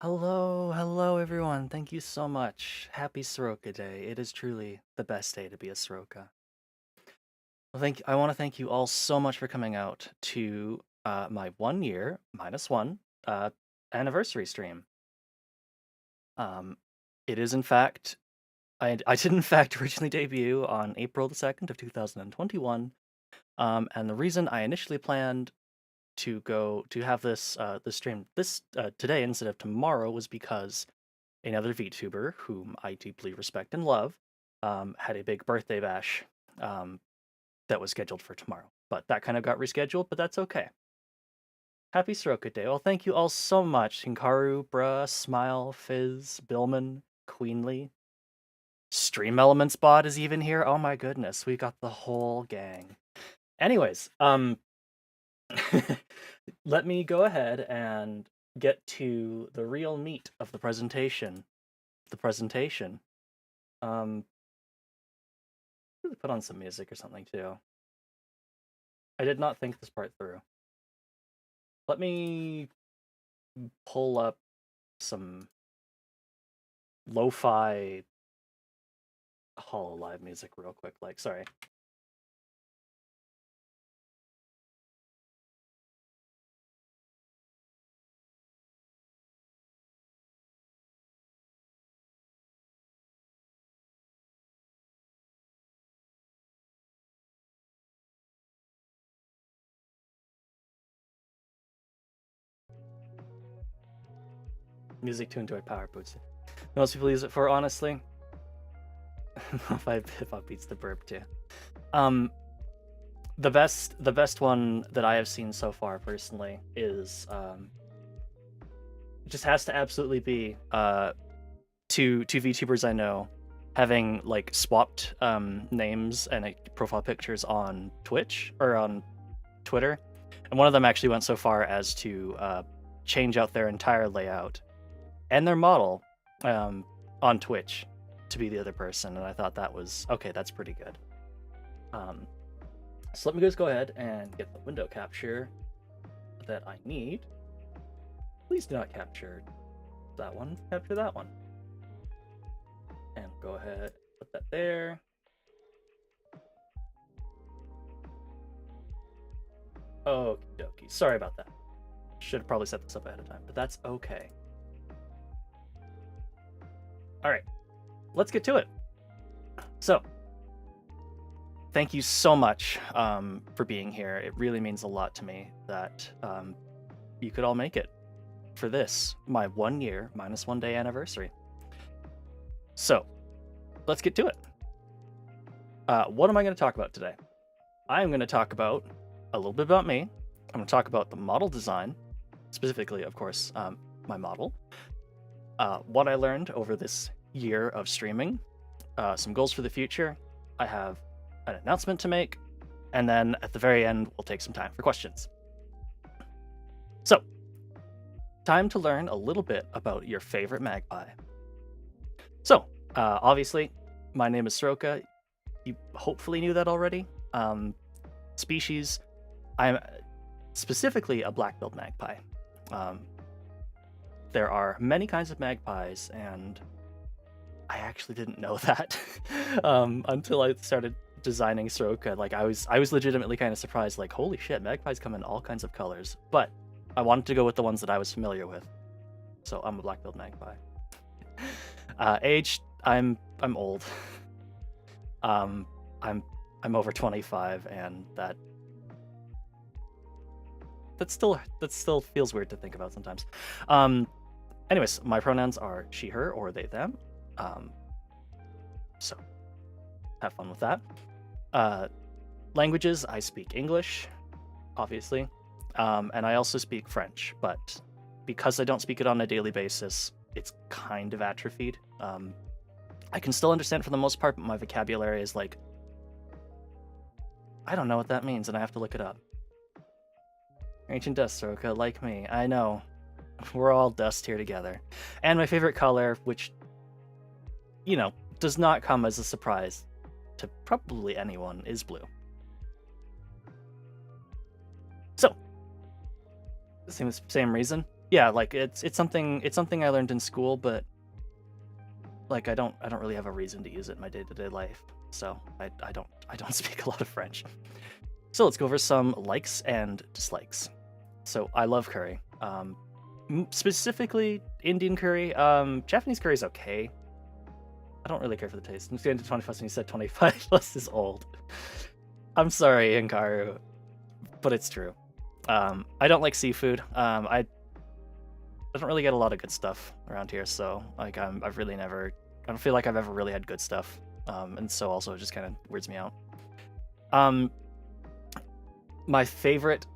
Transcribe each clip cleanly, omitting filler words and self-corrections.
Hello everyone. Thank you so much. Happy Soroka Day. It is truly the best day to be a Soroka. I want to thank you all so much for coming out to my 1 year -1 uh, anniversary stream. Um, it is in fact I did in fact originally debut on April the 2nd of 2021. And the reason I initially planned to have this stream today instead of tomorrow was because another VTuber whom I deeply respect and love had a big birthday bash um, that was scheduled for tomorrow. But that kind of got rescheduled, but that's okay. Happy Soroka Day. Well, thank you all so much. Hinkaru, Bruh, Smile, Fizz, Billman, Queenly. Stream Elements bot is even here. Oh my goodness, we got the whole gang. Anyways, let me go ahead and get to the real meat of the presentation. Um, really put on some music or something too. I did not think this part through. Let me pull up some lo-fi Hololive music real quick. Sorry. Music to enjoy power boots. Most people use it for, honestly. Hip hop beats the burp too. The best one that I have seen so far personally is it just has to absolutely be two VTubers I know having like swapped names and profile pictures on Twitch or on Twitter, and one of them actually went so far as to change out their entire layout and their model on Twitch to be the other person, and I thought that was okay. That's pretty good. So let me just go ahead and get the window capture that I need. Please do not capture that one. Capture that one. And go ahead, put that there. Okie dokie. Sorry about that. Should have probably set this up ahead of time, but that's okay. All right, let's get to it. So, thank you so much for being here. It really means a lot to me that you could all make it for this, my 1 year -1 day anniversary. So, let's get to it. What am I going to talk about today? I am going to talk about a little bit about me. I'm going to talk about the model design, specifically, of course, my model, what I learned over this year of streaming, some goals for the future. I have an announcement to make, and then at the very end, we'll take some time for questions. So, time to learn a little bit about your favorite magpie. So, obviously, my name is Soroka. You hopefully knew that already. Species, I'm specifically a black-billed magpie. There are many kinds of magpies, and I actually didn't know that until I started designing Soroka. Like I was legitimately kind of surprised. Like, holy shit, magpies come in all kinds of colors. But I wanted to go with the ones that I was familiar with, so I'm a black-billed magpie. Age, I'm old. I'm over 25, and that still feels weird to think about sometimes. Anyways, my pronouns are she, her, or they, them. So have fun with that. Languages, I speak English, obviously, and I also speak French, but because I don't speak it on a daily basis, it's kind of atrophied. I can still understand for the most part, but my vocabulary is like, I don't know what that means, and I have to look it up. Ancient Dust, Soroka, like me. I know. We're all dust here together. And my favorite color, which, you know, does not come as a surprise to probably anyone, is blue. So, same reason. yeah, like it's something I learned in school, but like I don't really have a reason to use it in my day-to-day life. So I don't speak a lot of French. So let's go over some likes and dislikes. So I love curry. Specifically Indian curry. Japanese curry is okay. I don't really care for the taste. I'm getting to 25 and you said 25 plus is old. I'm sorry, Hikaru, but it's true. I don't like seafood. I don't really get a lot of good stuff around here, so like I've really never. I don't feel like I've ever really had good stuff, and so also it just kind of weirds me out. My favorite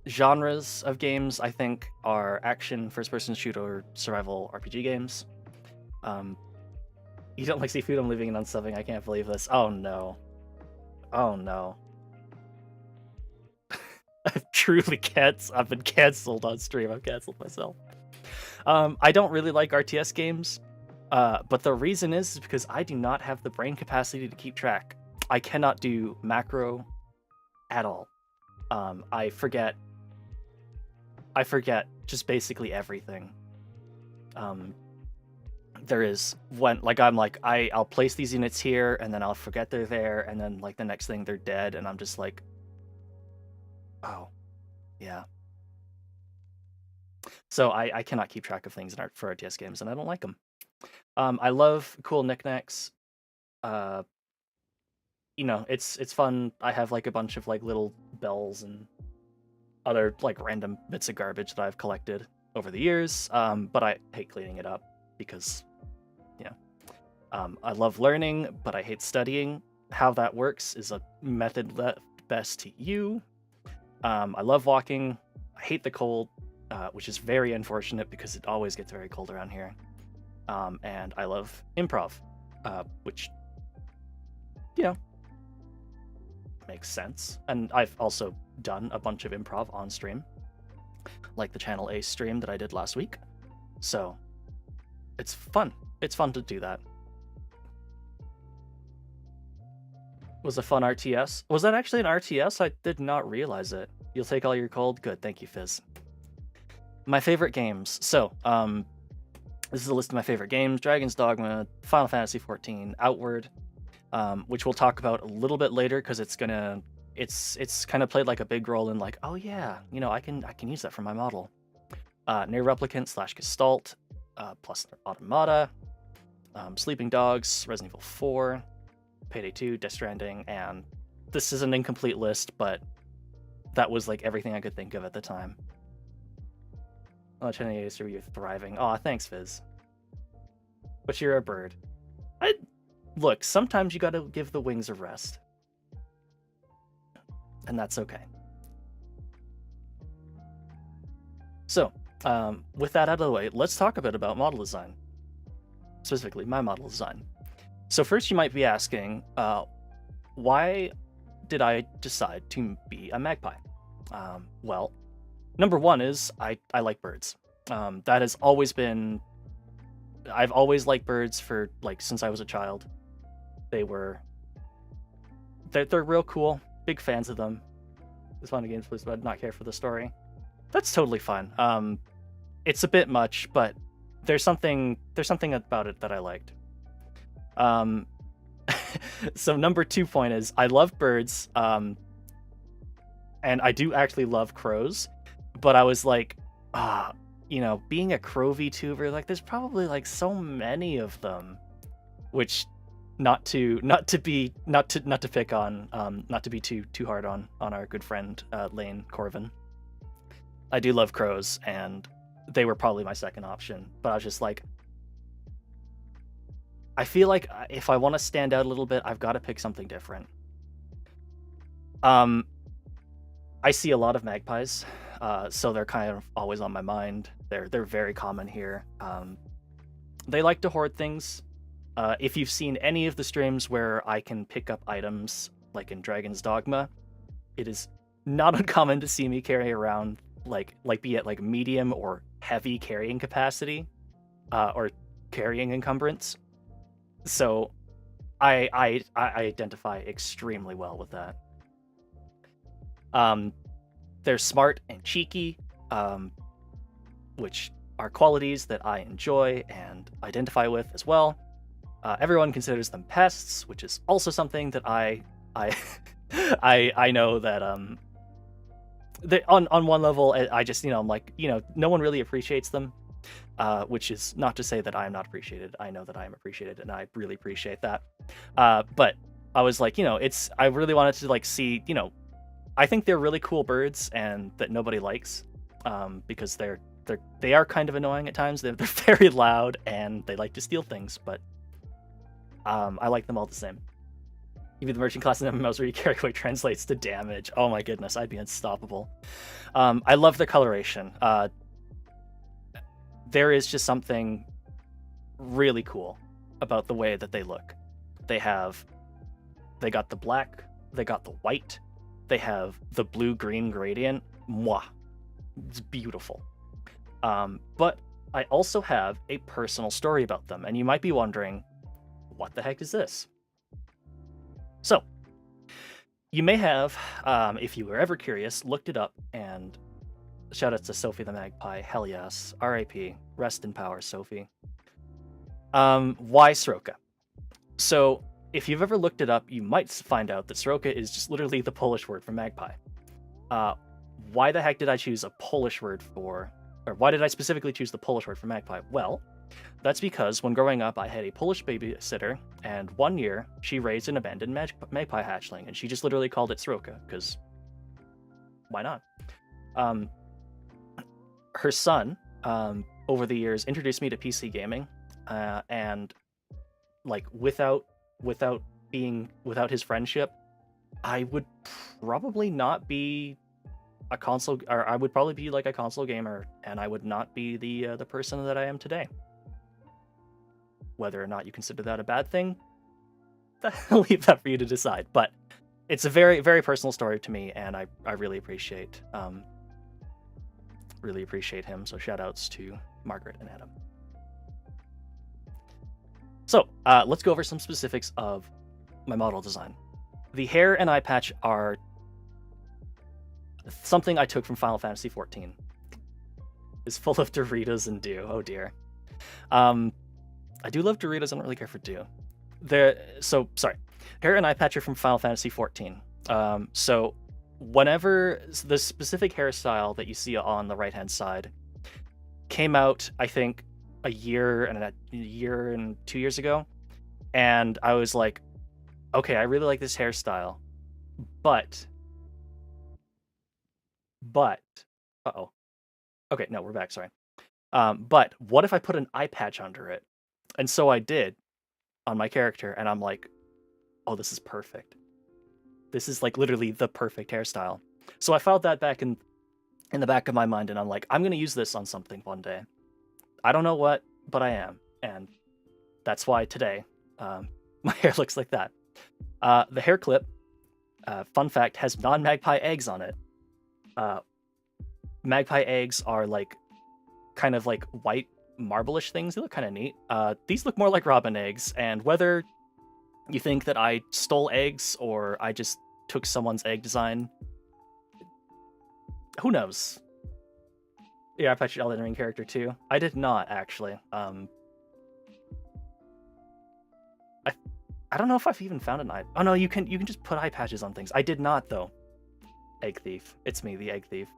genres of games, I think, are action, first-person shooter, survival RPG games. You don't like seafood? I'm leaving it on subbing. I can't believe this. Oh no. Oh no. I've been canceled on stream. I've canceled myself. I don't really like RTS games, but the reason is because I do not have the brain capacity to keep track. I cannot do macro at all. I forget just basically everything. There is when like I'll place these units here and then I'll forget they're there, and then like the next thing they're dead, and I'm just like, oh yeah. So I cannot keep track of things for RTS games, and I don't like them. I love cool knickknacks. It's fun. I have like a bunch of like little bells and other like random bits of garbage that I've collected over the years. But I hate cleaning it up because, I love learning, but I hate studying. How that works is a method left best to you. I love walking. I hate the cold, which is very unfortunate because it always gets very cold around here. And I love improv, which, makes sense. And I've also done a bunch of improv on stream, like the Channel A stream that I did last week. So it's fun. It's fun to do that. Was a fun RTS. Was that actually an RTS? I did not realize it. You'll take all your cold? Good, thank you, Fizz. My favorite games. So, this is a list of my favorite games. Dragon's Dogma, Final Fantasy XIV, Outward, which we'll talk about a little bit later because it's kind of played like a big role in like, oh yeah, I can use that for my model. Near Replicant / Gestalt, plus Automata, Sleeping Dogs, Resident Evil 4, Payday 2, Death Stranding, and this is an incomplete list, but that was like everything I could think of at the time. Oh, Chinese are you thriving? Aw, thanks, Fizz. But you're a bird. Look, sometimes you gotta give the wings a rest. And that's okay. So, with that out of the way, let's talk a bit about model design. Specifically, my model design. So first you might be asking, why did I decide to be a magpie? Well, number one is I like birds. That has always been... I've always liked birds for, like, since I was a child. They're real cool. Big fans of them. It's fun games, please, but not care for the story. That's totally fine. It's a bit much, but there's something about it that I liked. So number 2 point is I love birds, and I do actually love crows, but I was like, being a crow VTuber, like there's probably like so many of them, which not to pick on, not to be too hard on our good friend Lane Corvin. I do love crows, and they were probably my second option, but I was just like, I feel like if I want to stand out a little bit, I've got to pick something different. I see a lot of magpies, so they're kind of always on my mind. They're very common here. They like to hoard things. If you've seen any of the streams where I can pick up items, like in Dragon's Dogma, it is not uncommon to see me carry around like be at like medium or heavy carrying capacity, or carrying encumbrance. So I identify extremely well with that. They're smart and cheeky. which are qualities that I enjoy and identify with as well. Everyone considers them pests, which is also something that I I know that on one level I just I'm like no one really appreciates them, which is not to say that I am not appreciated. I know that I am appreciated, and I really appreciate that. But I was like, I really wanted to like see, I think they're really cool birds and that nobody likes, because they are kind of annoying at times. They're very loud and they like to steal things, but I like them all the same. Even the merchant class in MMOs where you carry weight translates to damage. Oh my goodness, I'd be unstoppable. I love the coloration. There is just something really cool about the way that they look. They got the black, they got the white, they have the blue-green gradient. Mwah. It's beautiful. But I also have a personal story about them, and you might be wondering, what the heck is this? So, you may have, if you were ever curious, looked it up, and shout out to Sophie the Magpie, hell yes, R.I.P., rest in power, Sophie. Why Sroka? So, if you've ever looked it up, you might find out that Sroka is just literally the Polish word for magpie. Why the heck did I choose a Polish word for, or why did I specifically choose the Polish word for magpie? Well, that's because when growing up, I had a Polish babysitter, and one year she raised an abandoned magpie hatchling, and she just literally called it Sroka, because why not? Her son, over the years, introduced me to PC gaming, and like without his friendship, I would probably not be a console, or I would probably be like a console gamer, and I would not be the person that I am today. Whether or not you consider that a bad thing, I'll leave that for you to decide. But it's a very, very personal story to me, and I really appreciate him. So shout outs to Margaret and Adam. So let's go over some specifics of my model design. The hair and eye patch are something I took from Final Fantasy XIV. It's full of Doritos and dew. Oh dear. I do love Doritos. I don't really care for dew. Hair and eye patch are from Final Fantasy XIV. So whenever the specific hairstyle that you see on the right-hand side came out, I think a year and 2 years ago, and I was like, okay, I really like this hairstyle, but okay, no, we're back, sorry. But what if I put an eye patch under it? And so I did on my character, and I'm like, oh, this is perfect. This is like literally the perfect hairstyle. So I filed that back in the back of my mind, and I'm like, I'm gonna use this on something one day. I don't know what, but I am, and that's why today my hair looks like that. The hair clip, fun fact, has non-magpie eggs on it. Magpie eggs are like kind of like white marble-ish things. They look kind of neat. These look more like robin eggs, and whether you think that I stole eggs or I just took someone's egg design, who knows? Yeah, I patched Elden Ring character too. I did not actually. I don't know if I've even found an eye. Oh no, you can just put eye patches on things. I did not though. Egg thief. It's me, the egg thief.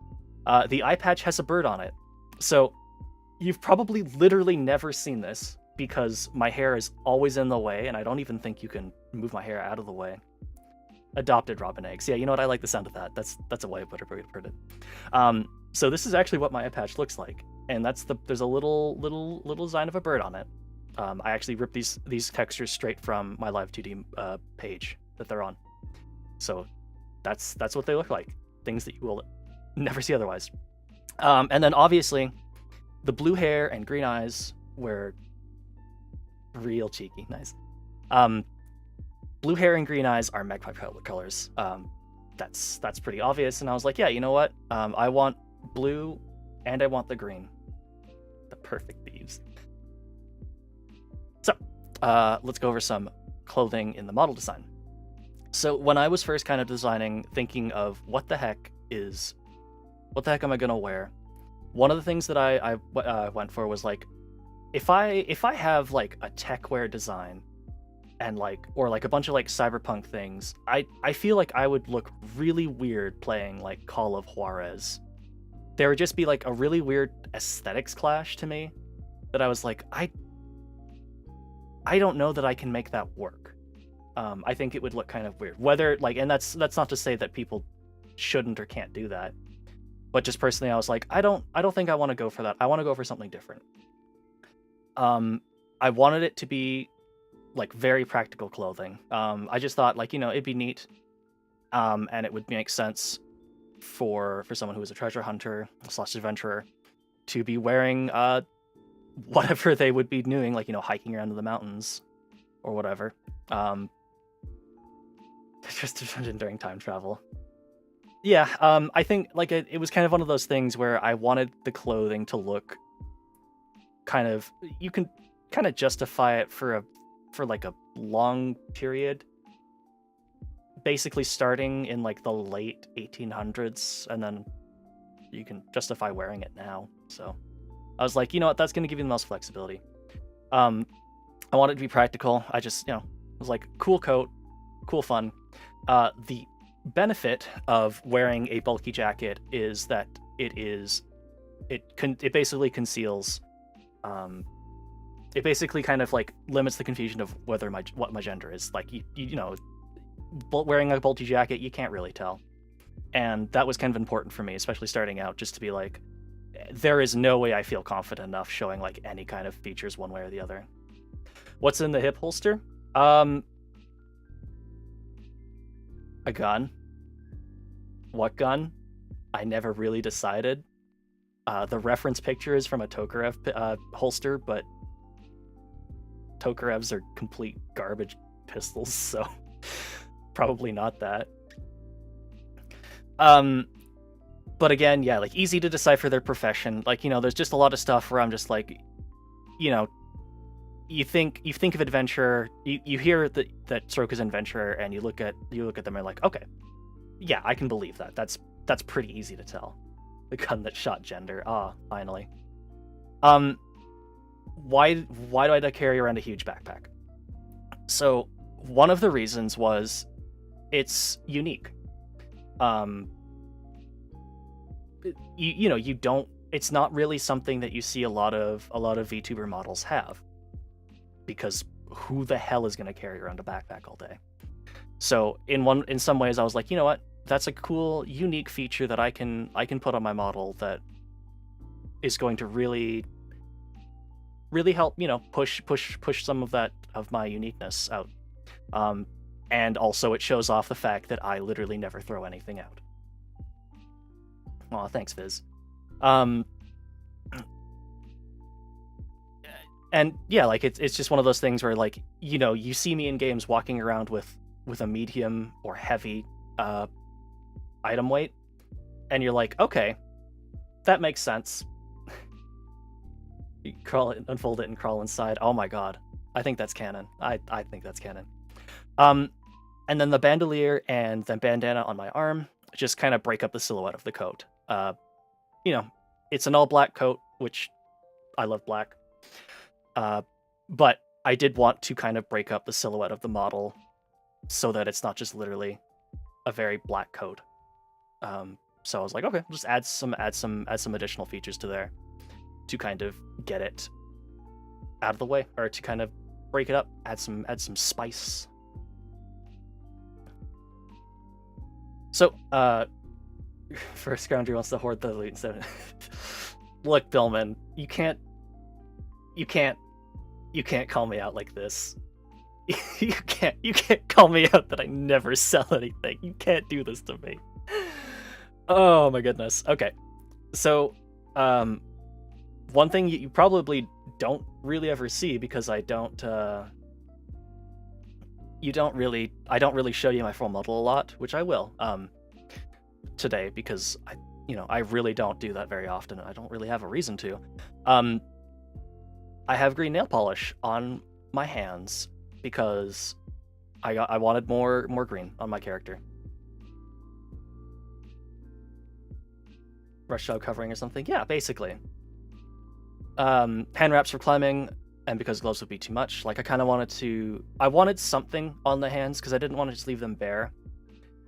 The eye patch has a bird on it. So you've probably literally never seen this because my hair is always in the way, and I don't even think you can move my hair out of the way. Adopted robin eggs. Yeah, you know what? I like the sound of that. That's a way of put it. So this is actually what my eye patch looks like, and there's a little design of a bird on it. I actually ripped these textures straight from my Live 2D page that they're on. So that's what they look like. Things that you will never see otherwise. And then obviously, the blue hair and green eyes were real cheeky. Nice. Blue hair and green eyes are magpie colors. That's pretty obvious. And I was like, yeah, you know what? I want blue and I want the green. The perfect thieves. So let's go over some clothing in the model design. So when I was first kind of designing, thinking of what the heck am I gonna wear? one of the things that I went for was like, if I have like a techwear design and like, or like a bunch of like cyberpunk things, I feel like I would look really weird playing like Call of Juarez. There would just be like a really weird aesthetics clash to me that I was like, I don't know that I can make that work. I think it would look kind of weird. Whether like, and that's not to say that people shouldn't or can't do that, but just personally, I was like, I don't think I want to go for that. I want to go for something different. I wanted it to be like very practical clothing. I just thought like, it'd be neat, and it would make sense for someone who is a treasure hunter / adventurer to be wearing whatever they would be doing, like hiking around in the mountains or whatever. Just during time travel. Yeah, I think like it was kind of one of those things where I wanted the clothing to look kind of, you can kind of justify it for like a long period, basically starting in like the late 1800s, and then you can justify wearing it now. So I was like, you know what, that's going to give you the most flexibility. I want it to be practical. I just, it was like, cool coat, cool fun. The benefit of wearing a bulky jacket is that it basically conceals, it basically kind of like limits the confusion of what my gender is. Like wearing a bulky jacket, you can't really tell, and that was kind of important for me, especially starting out, just to be like, there is no way I feel confident enough showing like any kind of features one way or the other. What's in the hip holster? A gun. What gun? I never really decided. The reference picture is from a Tokarev holster, but Tokarevs are complete garbage pistols, so probably not that. But again, yeah, like easy to decipher their profession. Like, there's just a lot of stuff where I'm just like, you think of adventurer, you hear that Stroke is an adventurer, and you look at them and like, okay, yeah, I can believe that. That's pretty easy to tell. The gun that shot gender. Finally. Why do I carry around a huge backpack? So one of the reasons was it's unique. You don't. It's not really something that you see a lot of VTuber models have, because who the hell is going to carry around a backpack all day? So in some ways, I was like, you know what? That's a cool, unique feature that I can put on my model that is going to really help, push some of my uniqueness out. And also it shows off the fact that I literally never throw anything out. Aw, thanks, Viz. And yeah, like it's just one of those things where like, you see me in games walking around with a medium or heavy item weight, and you're like, okay, that makes sense. You crawl it, unfold it, and crawl inside. Oh my god, I think that's canon. I think that's canon. And then the bandolier and the bandana on my arm just kind of break up the silhouette of the coat. It's an all black coat, which I love black. But I did want to kind of break up the silhouette of the model so that it's not just literally a very black coat. So I was like, okay, just add some additional features to there to kind of get it out of the way, or to kind of break it up, add some spice. So, first Groundry wants to hoard the loot. So, look, Billman, you can't call me out like this. You can't call me out that I never sell anything. You can't do this to me. Oh my goodness. Okay, so one thing you probably don't really ever see, because I don't really show you my full model a lot, which I will today, because I really don't do that very often. I don't really have a reason to. I have green nail polish on my hands because I wanted more green on my character. rush job covering or something. Yeah, basically. Hand wraps for climbing, and because gloves would be too much, like I wanted something on the hands because I didn't want to just leave them bare,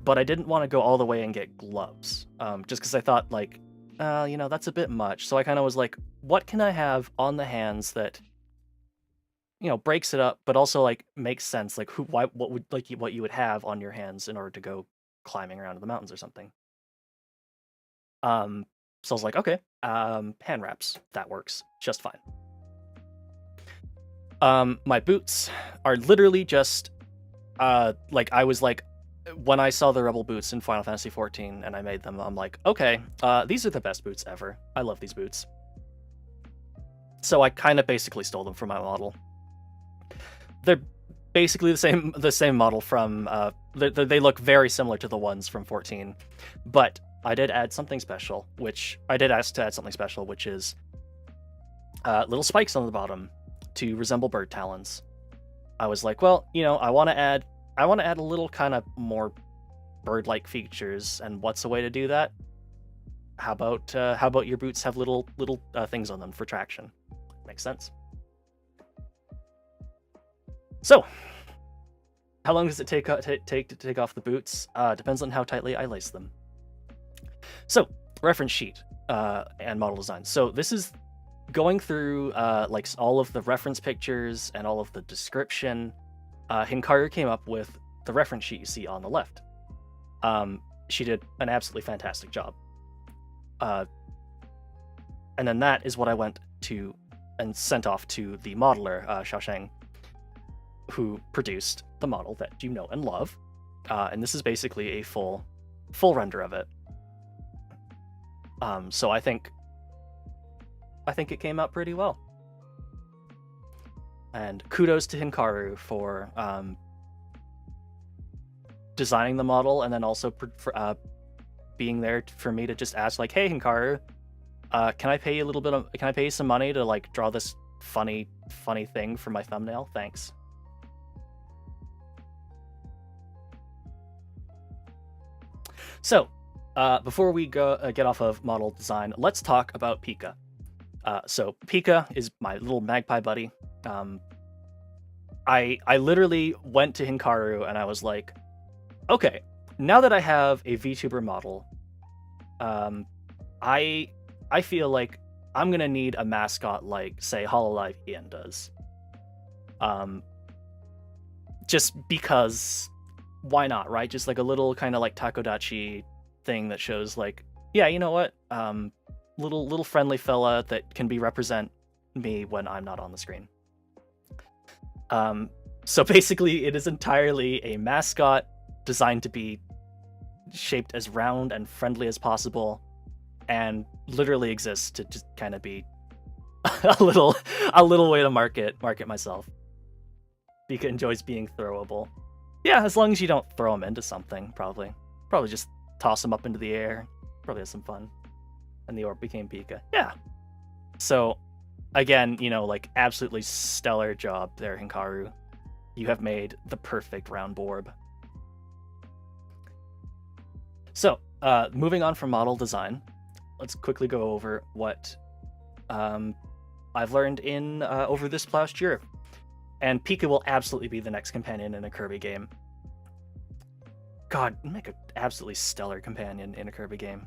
but I didn't want to go all the way and get gloves, just because I thought like, that's a bit much. So I kind of was like, what can I have on the hands that, breaks it up, but also like makes sense, like what you would have on your hands in order to go climbing around in the mountains or something. So I was like, okay, hand wraps, that works just fine. My boots are literally just, like I was like, when I saw the Rebel boots in Final Fantasy XIV and I made them, I'm like, okay, these are the best boots ever. I love these boots. So I kind of basically stole them from my model. They're basically the same model from, they look very similar to the ones from 14, but I did add something special, which I did ask to add something special, which is little spikes on the bottom to resemble bird talons. I was like, well, I want to add a little kind of more bird-like features, and what's a way to do that? How about your boots have little things on them for traction? Makes sense. So, how long does it take to take off the boots? Depends on how tightly I lace them. So, reference sheet and model design. So this is going through like all of the reference pictures and all of the description. Hikaru came up with the reference sheet you see on the left. She did an absolutely fantastic job. And then that is what I went to and sent off to the modeler, Xiaosheng, who produced the model that you know and love. And this is basically a full render of it. So I think it came out pretty well. And kudos to Hikaru for designing the model, and then also for being there for me to just ask, like, hey Hikaru, can I pay you some money to like draw this funny thing for my thumbnail? Thanks. So before we get off of model design, let's talk about Pika. So Pika is my little magpie buddy. I literally went to Hikaru and I was like, okay, now that I have a VTuber model, I feel like I'm gonna need a mascot like, say, Hololive Ian does. Just because, why not, right? Just like a little kind of like Takodachi thing that shows like, yeah, you know what? Little friendly fella that can represent me when I'm not on the screen. So basically it is entirely a mascot designed to be shaped as round and friendly as possible, and literally exists to just kind of be a little way to market myself. Pika enjoys being throwable. Yeah, as long as you don't throw him into something, probably just toss him up into the air. Probably has some fun. And the orb became Pika. Yeah. So, again, like, absolutely stellar job there, Hikaru. You have made the perfect round orb. So, moving on from model design, let's quickly go over what I've learned in over this past year. And Pika will absolutely be the next companion in a Kirby game. God, make an absolutely stellar companion in a Kirby game.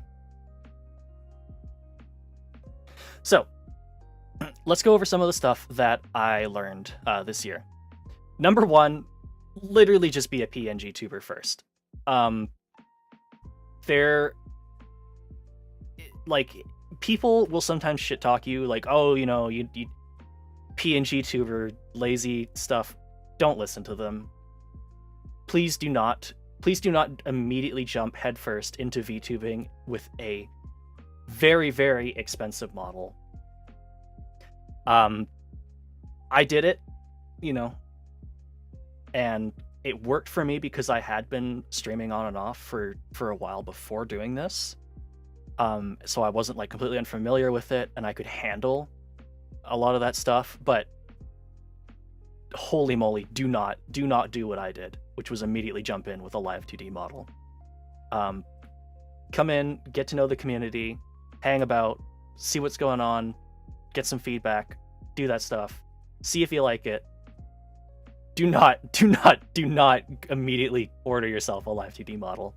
So, let's go over some of the stuff that I learned this year. Number one, literally just be a PNG tuber first. Like, people will sometimes shit talk you, like, oh, you PNG tuber, lazy stuff. Don't listen to them. Please do not immediately jump headfirst into VTubing with a very, very expensive model. I did it, and it worked for me because I had been streaming on and off for a while before doing this. So I wasn't like completely unfamiliar with it, and I could handle a lot of that stuff. But holy moly, do not do what I did, which was immediately jump in with a live 2D model. Come in, get to know the community, hang about, see what's going on, get some feedback, do that stuff, see if you like it. Do not immediately order yourself a live 2D model.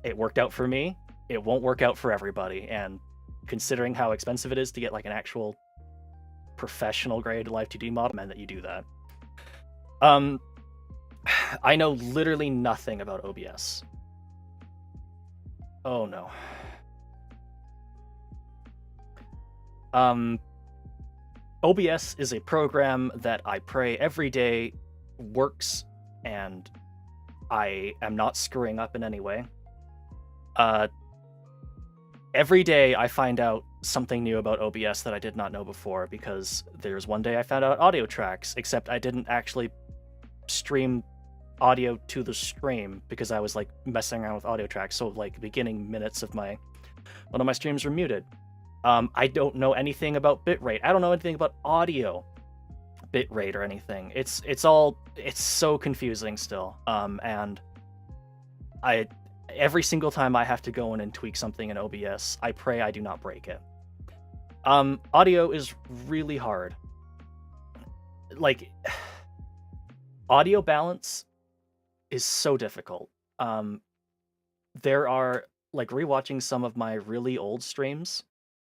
It worked out for me. It won't work out for everybody, and considering how expensive it is to get like an actual professional grade live 2D model, man, that you do that. I know literally nothing about OBS. Oh no. OBS is a program that I pray every day works, and I am not screwing up in any way. Every day I find out something new about OBS that I did not know before, because there's one day I found out audio tracks, except I didn't actually stream audio to the stream because I was like messing around with audio tracks, so like beginning minutes of one of my streams were muted. I don't know anything about bitrate. I don't know anything about audio bitrate or anything. It's so confusing still. And every single time I have to go in and tweak something in OBS, I pray I do not break it. Audio is really hard. Like, audio balance is so difficult. There are, like, rewatching some of my really old streams,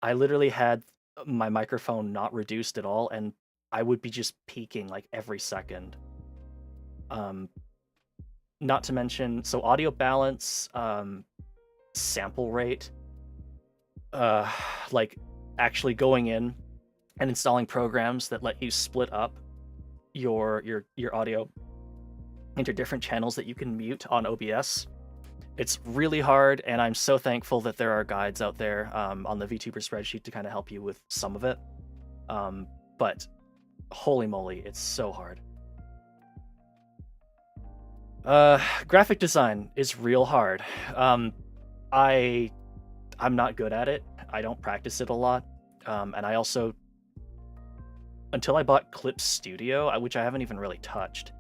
I literally had my microphone not reduced at all, and I would be just peaking like every second. Not to mention, so audio balance, sample rate, like actually going in and installing programs that let you split up your audio into different channels that you can mute on OBS. It's really hard, and I'm so thankful that there are guides out there on the VTuber spreadsheet to kind of help you with some of it. But holy moly, it's so hard. Graphic design is real hard. I'm not good at it. I don't practice it a lot. And I also, until I bought Clip Studio, which I haven't even really touched,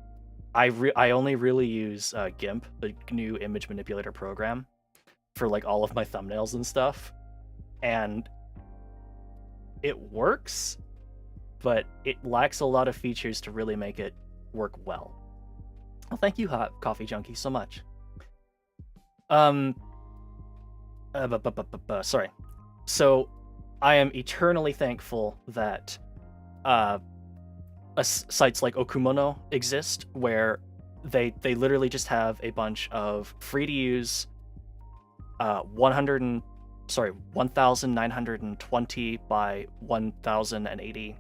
I only really use GIMP, the new image manipulator program, for like all of my thumbnails and stuff. And it works, but it lacks a lot of features to really make it work well. Well, thank you, Hot Coffee Junkie, so much. Sorry. So, I am eternally thankful that sites like OKUMONO exist, where they literally just have a bunch of free to use 1920 by 1080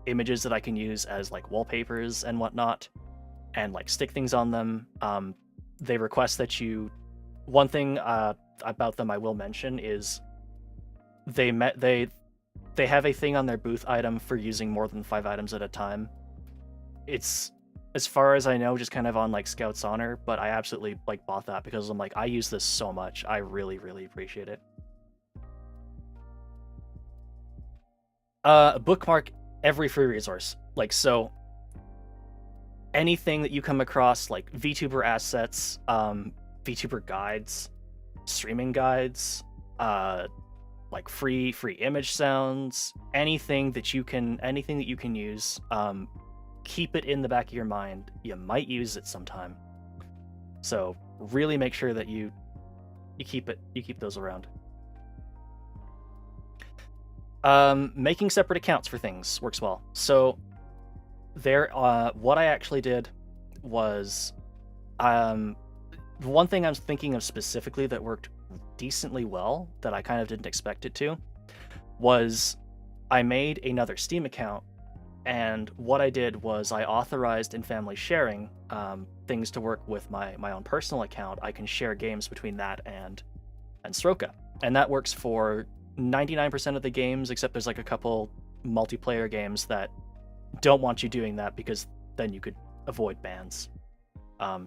images that I can use as like wallpapers and whatnot, and like stick things on them. They request that you, one thing about them I will mention is they have a thing on their booth item for using more than 5 items at a time. It's, as far as I know, just kind of on like Scout's Honor, but I absolutely like bought that because I'm like, I use this so much. I really, really appreciate it. Bookmark every free resource. Like, so anything that you come across, like VTuber assets, VTuber guides, streaming guides, like free image sounds, anything that you can use, keep it in the back of your mind. You might use it sometime, so really make sure that you keep those around. Making separate accounts for things works well. So there, what I actually did was, the one thing I'm thinking of specifically that worked decently well, that I kind of didn't expect it to, was I made another Steam account, and what I did was I authorized in family sharing things to work with my own personal account. I can share games between that and Stroka, and that works for 99% of the games, except there's like a couple multiplayer games that don't want you doing that because then you could avoid bans,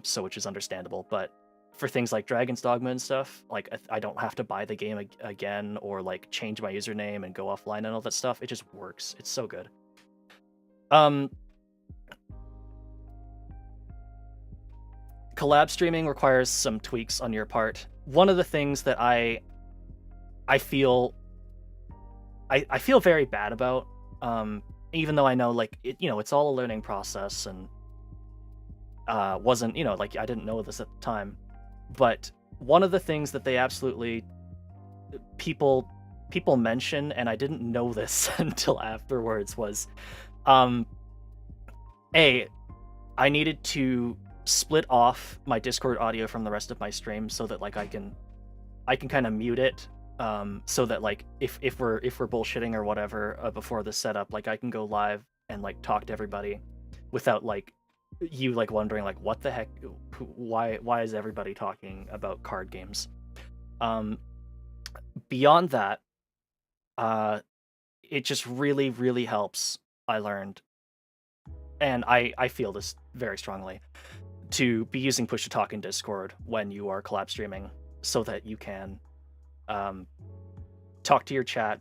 so which is understandable. But for things like Dragon's Dogma and stuff, like I don't have to buy the game again or like change my username and go offline and all that stuff. It just works. It's so good. Collab streaming requires some tweaks on your part. One of the things that I feel I feel very bad about, even though I know like it's all a learning process, and wasn't like I didn't know this at the time, but one of the things that they absolutely people mention, and I didn't know this until afterwards, was um I needed to split off my Discord audio from the rest of my stream so that like I can kind of mute it, so that like if we're bullshitting or whatever, before the setup, like I can go live and like talk to everybody without like you like wondering like what the heck, why is everybody talking about card games. Beyond that, it just really, really helps, I learned, and I feel this very strongly, to be using push to talk in Discord when you are collab streaming, so that you can talk to your chat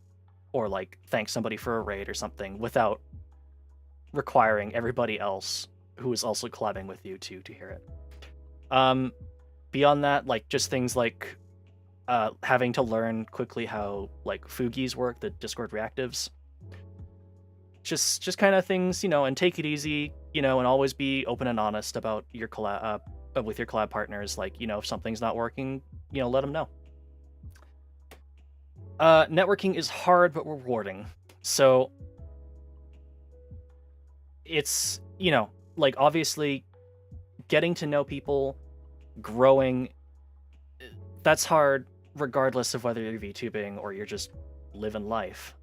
or like thank somebody for a raid or something without requiring everybody else who is also collabing with you to hear it. Beyond that, like just things like having to learn quickly how like Fugies work, the Discord reactives. Just kind of things, and take it easy, and always be open and honest about your collab with your collab partners. Like, if something's not working, let them know. Networking is hard but rewarding. So it's, like obviously getting to know people, growing, that's hard regardless of whether you're VTubing or you're just living life.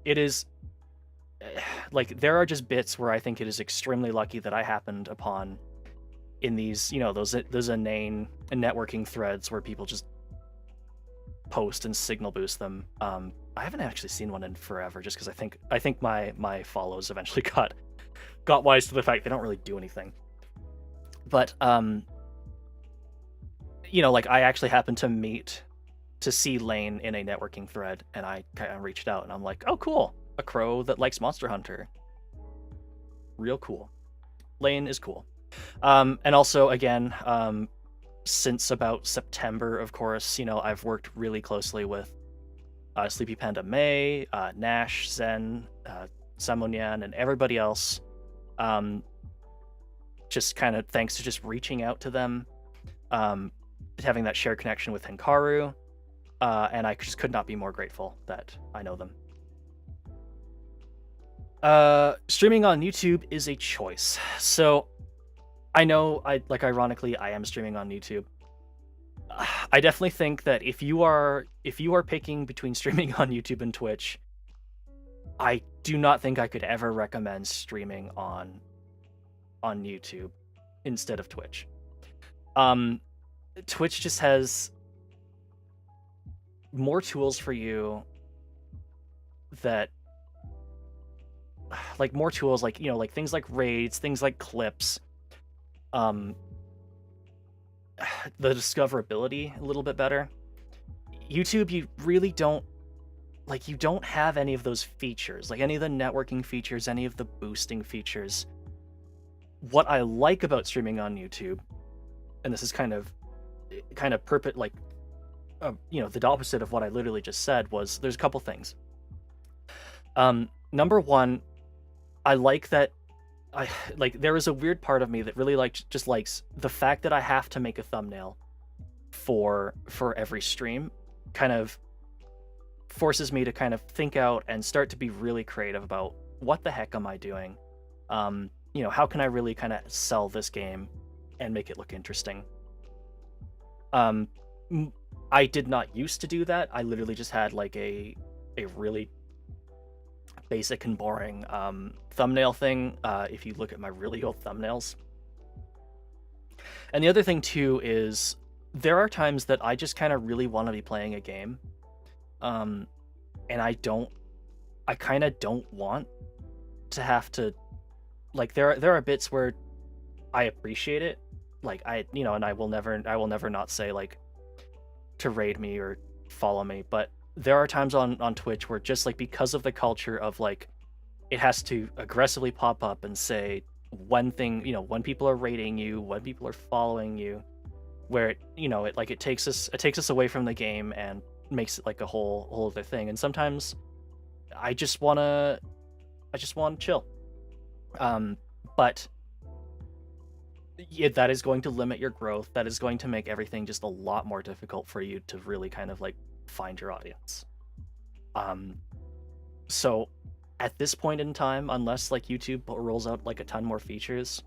It is like there are just bits where I think it is extremely lucky that I happened upon in these, those inane networking threads where people just post and signal boost them. I haven't actually seen one in forever, just because I think my follows eventually got wise to the fact they don't really do anything. But like I actually happened to see Lane in a networking thread, and I kind of reached out, and I'm like, oh cool, a crow that likes Monster Hunter, real cool. Lane is cool. And also again, since about September, of course, I've worked really closely with Sleepy Panda May, Nash, Zen, Samonyan, and everybody else. Just kind of thanks to just reaching out to them, having that shared connection with Hikaru, and I just could not be more grateful that I know them. Streaming on YouTube is a choice. So I know, ironically, I am streaming on YouTube. I definitely think that if you are picking between streaming on YouTube and Twitch, I do not think I could ever recommend streaming on YouTube instead of Twitch. Twitch just has more tools for you that like more tools like like things like raids, things like clips, the discoverability a little bit better. YouTube, you really don't have any of those features, like any of the networking features, any of the boosting features. What I like about streaming on YouTube, and this is kind of the opposite of what I literally just said, was there's a couple things. Number one, I like that there is a weird part of me that really likes the fact that I have to make a thumbnail for every stream. Kind of forces me to kind of think out and start to be really creative about what the heck am I doing. How can I really kind of sell this game and make it look interesting? I did not used to do that. I literally just had like a really basic and boring thumbnail thing, if you look at my really old thumbnails. And the other thing too is there are times that I just kind of really want to be playing a game, and I kind of don't want to have to, like, there are bits where I appreciate it, like and I will never not say like to raid me or follow me, but there are times on Twitch where just like because of the culture of like it has to aggressively pop up and say when people are rating you, when people are following you, where it takes us away from the game and makes it like a whole other thing. And sometimes I just wanna chill. But yeah, that is going to limit your growth. That is going to make everything just a lot more difficult for you to really kind of like find your audience. So at this point in time, unless like YouTube rolls out like a ton more features,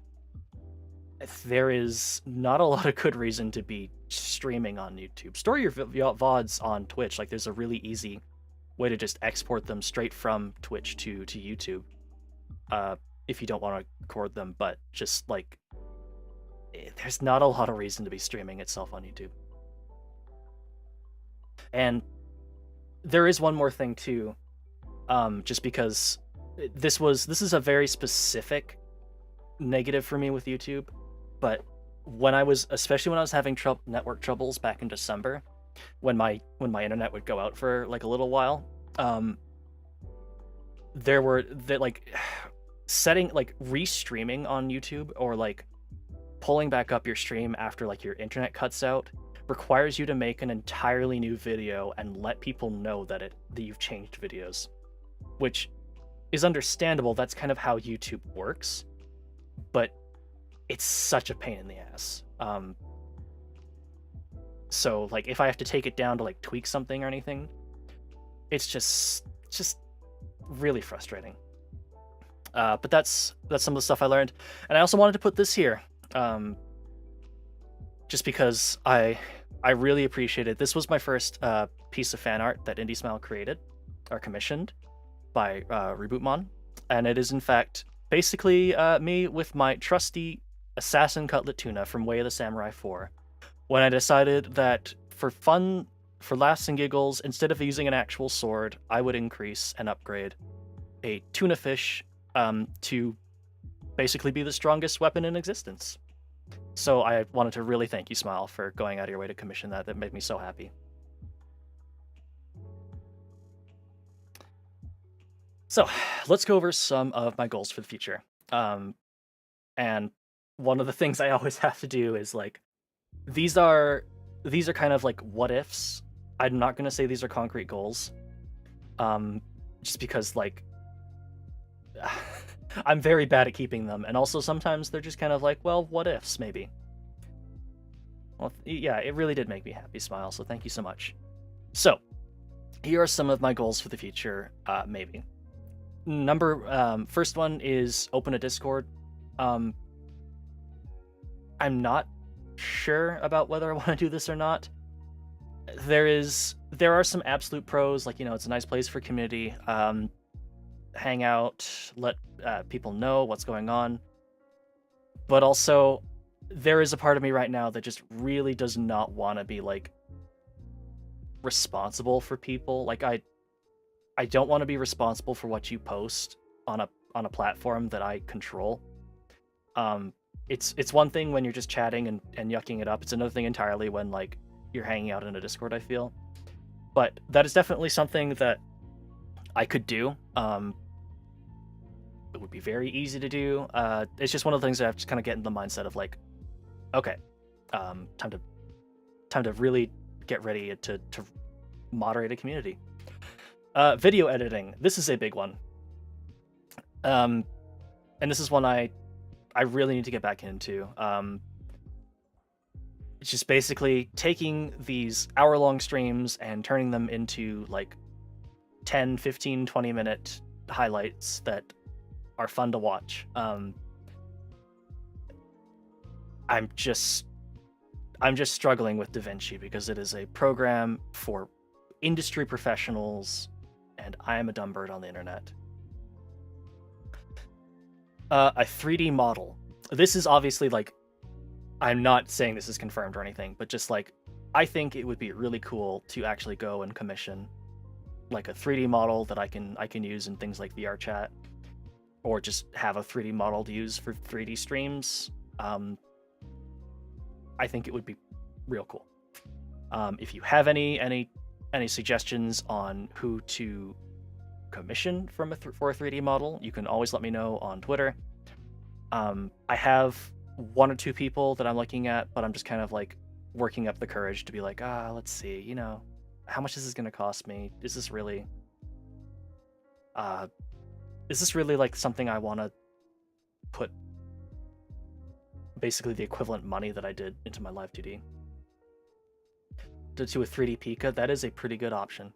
there is not a lot of good reason to be streaming on YouTube. Store your VODs on Twitch. Like there's a really easy way to just export them straight from Twitch to YouTube. If you don't want to record them, but just like there's not a lot of reason to be streaming itself on YouTube. And there is one more thing too, just because this is a very specific negative for me with YouTube, but especially when I was having network troubles back in December, when my internet would go out for like a little while, setting like restreaming on YouTube or like pulling back up your stream after like your internet cuts out requires you to make an entirely new video and let people know that you've changed videos, which is understandable. That's kind of how YouTube works, but it's such a pain in the ass. So like if I have to take it down to like tweak something or anything, it's just really frustrating. But that's some of the stuff I learned, and I also wanted to put this here, just because I really appreciate it. This was my first piece of fan art that Indie Smile created or commissioned by RebootMon, and it is in fact basically me with my trusty assassin cutlet tuna from Way of the Samurai 4, when I decided that for fun, for laughs and giggles, instead of using an actual sword, I would increase and upgrade a tuna fish to basically be the strongest weapon in existence. So I wanted to really thank you, Smile, for going out of your way to commission that. That made me so happy. So let's go over some of my goals for the future. And one of the things I always have to do is like, these are kind of like what ifs. I'm not going to say these are concrete goals, just because like I'm very bad at keeping them, and also sometimes they're just kind of like, well, what ifs, maybe. Well, yeah, it really did make me happy, Smile, so thank you so much. So here are some of my goals for the future, maybe. First one is open a Discord. I'm not sure about whether I want to do this or not. There are some absolute pros, like, it's a nice place for community, hang out, let people know what's going on. But also, there is a part of me right now that just really does not want to be like responsible for people. Like I don't want to be responsible for what you post on a platform that I control. It's one thing when you're just chatting and yucking it up. It's another thing entirely when like you're hanging out in a Discord, I feel. But that is definitely something that I could do. It would be very easy to do. It's just one of the things that I have to kind of get in the mindset of like, okay, time to really get ready to moderate a community. Video editing. This is a big one. And this is one I really need to get back into. It's just basically taking these hour-long streams and turning them into like 10, 15, 20-minute highlights that are fun to watch. I'm just struggling with DaVinci because it is a program for industry professionals, and I am a dumb bird on the internet. A 3D model. This is obviously like, I'm not saying this is confirmed or anything, but just like, I think it would be really cool to actually go and commission like a 3D model that I can use in things like VRChat, or just have a 3D model to use for 3D streams. I think it would be real cool. If you have any suggestions on who to commission for a 3D model, you can always let me know on Twitter. I have one or two people that I'm looking at, but I'm just kind of like working up the courage to be like, let's see, you know, how much is this going to cost me? Is this really like something I want to put basically the equivalent money that I did into my Live 2D to a 3D Pika? That is a pretty good option.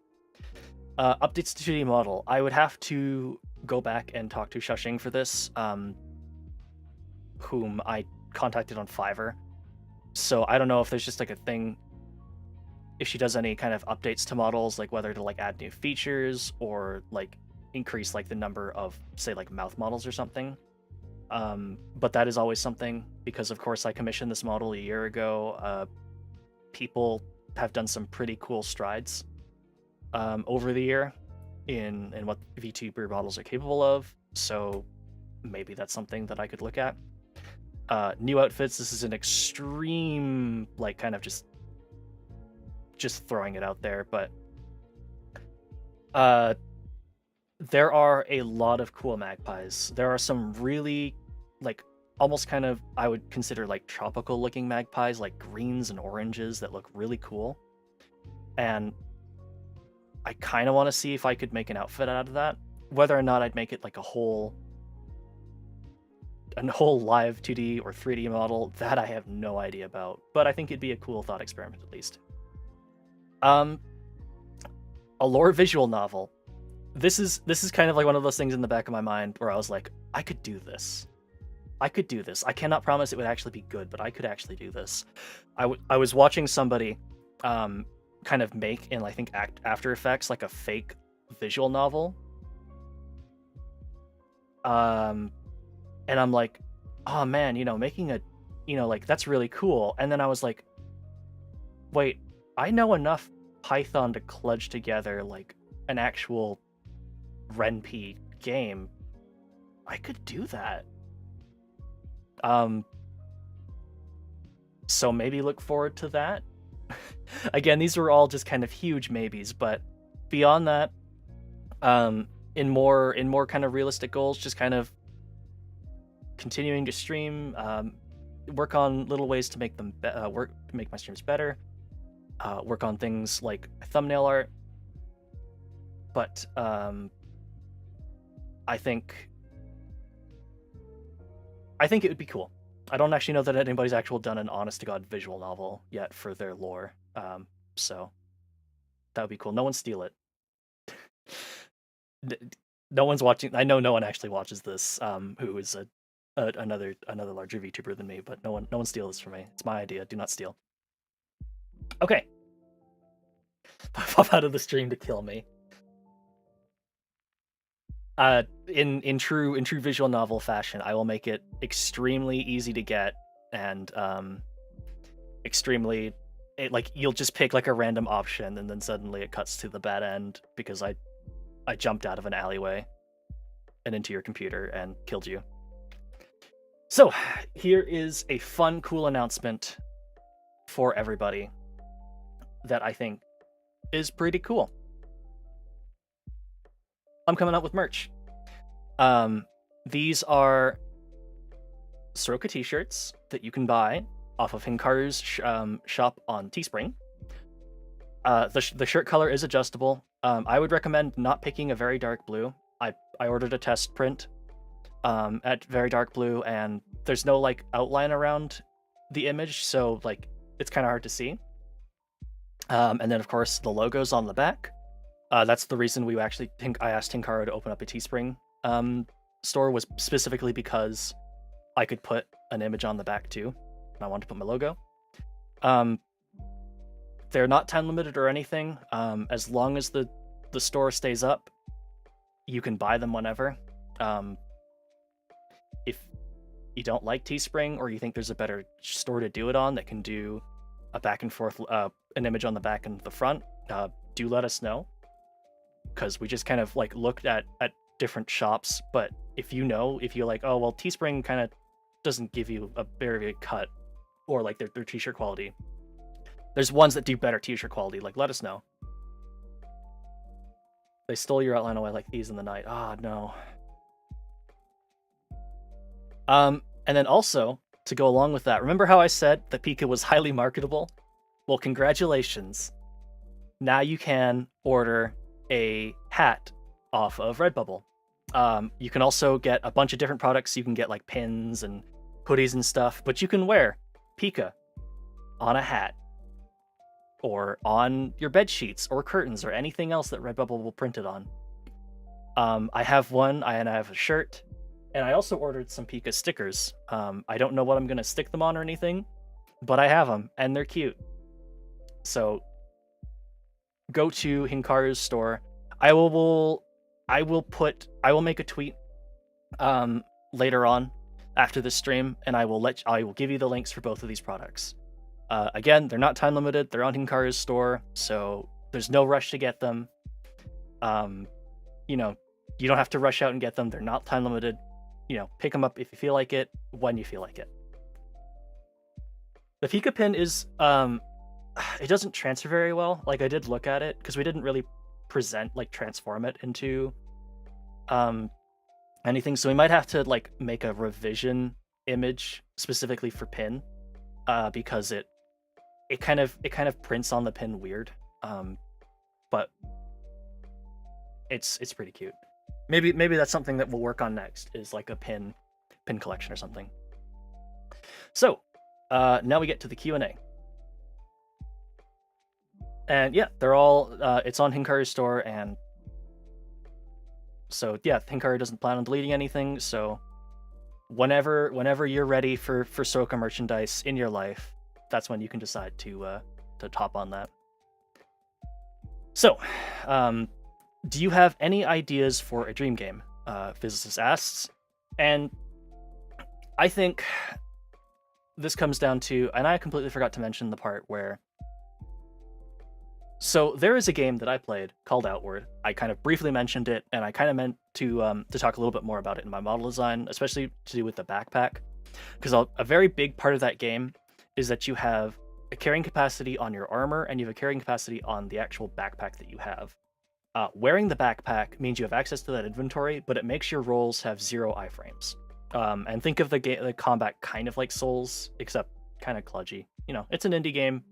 Updates to 2D model. I would have to go back and talk to Shushing for this, whom I contacted on Fiverr. So I don't know if there's just like a thing, if she does any kind of updates to models, like whether to like add new features or like increase like the number of, say, like mouth models or something. But that is always something, because of course I commissioned this model a year ago. People have done some pretty cool strides over the year in what VTuber models are capable of, so maybe that's something that I could look at. New outfits, this is an extreme, like, kind of just throwing it out there, but there are a lot of cool magpies. There are some really, like, almost kind of, I would consider, like, tropical looking magpies, like greens and oranges that look really cool. And I kind of want to see if I could make an outfit out of that. Whether or not I'd make it like a whole live 2D or 3D model, that I have no idea about. But I think it'd be a cool thought experiment at least. A lore visual novel. This is kind of like one of those things in the back of my mind where I was like, I could do this. I cannot promise it would actually be good, but I could actually do this. I was watching somebody kind of make in, I think, After Effects, like a fake visual novel. And I'm like, oh man, you know, making a, you know, like, that's really cool. And then I was like, wait, I know enough Python to kludge together like an actual RenP game. I could do that. So maybe look forward to that. Again, these were all just kind of huge maybes, but beyond that, in more kind of realistic goals, just kind of continuing to stream, work on little ways to make them make my streams better, work on things like thumbnail art. But I think it would be cool. I don't actually know that anybody's actually done an honest-to-God visual novel yet for their lore, so that would be cool. No one steal it. No one's watching. I know no one actually watches this, who is another larger VTuber than me, but no one steal this from me. It's my idea. Do not steal. Okay. Pop out of the stream to kill me. In true visual novel fashion, I will make it extremely easy to get, and extremely, like, you'll just pick like a random option, and then suddenly it cuts to the bad end because I jumped out of an alleyway and into your computer and killed you. So here is a fun, cool announcement for everybody that I think is pretty cool. I'm coming out with merch. These are Soroka t-shirts that you can buy off of Hinkaru's shop on Teespring. The shirt color is adjustable. I would recommend not picking a very dark blue. I ordered a test print at very dark blue, and there's no like outline around the image, so like it's kind of hard to see. And then of course the logo's on the back. That's the reason we actually I asked Hinkaru to open up a Teespring store, was specifically because I could put an image on the back too, and I wanted to put my logo. They're not time limited or anything. As long as the store stays up, you can buy them whenever. If you don't like Teespring, or you think there's a better store to do it on that can do a back and forth, an image on the back and the front, do let us know. Because we just kind of like looked at different shops, but if you're like, oh well, Teespring kind of doesn't give you a very good cut, or like their t-shirt quality, there's ones that do better t-shirt quality, like, let us know. They stole your outline away like these in the night. Ah, no. And then also, to go along with that, remember how I said that Pika was highly marketable? Well, congratulations. Now you can order a hat off of Redbubble. You can also get a bunch of different products. You can get like pins and hoodies and stuff, but you can wear Pika on a hat or on your bed sheets or curtains or anything else that Redbubble will print it on. I have one, and I have a shirt, and I also ordered some Pika stickers. I don't know what I'm gonna stick them on or anything, but I have them, and they're cute. So go to Hinkaru's store. I will make a tweet later on after the stream, and I will give you the links for both of these products. Again, they're not time limited. They're on Hinkaru's store, so there's no rush to get them. You know, you don't have to rush out and get them. They're not time limited. You know, pick them up if you feel like it, when you feel like it. The Pika pin is it doesn't transfer very well. Like, I did look at it because we didn't really transform it into anything, so we might have to like make a revision image specifically for pin, because it kind of prints on the pin weird, but it's pretty cute. Maybe that's something that we'll work on next, is like a pin collection or something. So now we get to the Q&A. And yeah, they're all it's on Hinkaru's store, and so yeah, Hinkaru doesn't plan on deleting anything, so whenever you're ready for Soka merchandise in your life, that's when you can decide to top on that. So, do you have any ideas for a dream game? Physicist asks. And I think this comes down to, and I completely forgot to mention the part where, so there is a game that I played called Outward. I kind of briefly mentioned it, and I kind of meant to talk a little bit more about it in my model design, especially to do with the backpack, because a very big part of that game is that you have a carrying capacity on your armor, and you have a carrying capacity on the actual backpack that you have. Wearing the backpack means you have access to that inventory, but it makes your rolls have 0 iframes. And think of the combat kind of like Souls, except kind of kludgy. You know, it's an indie game.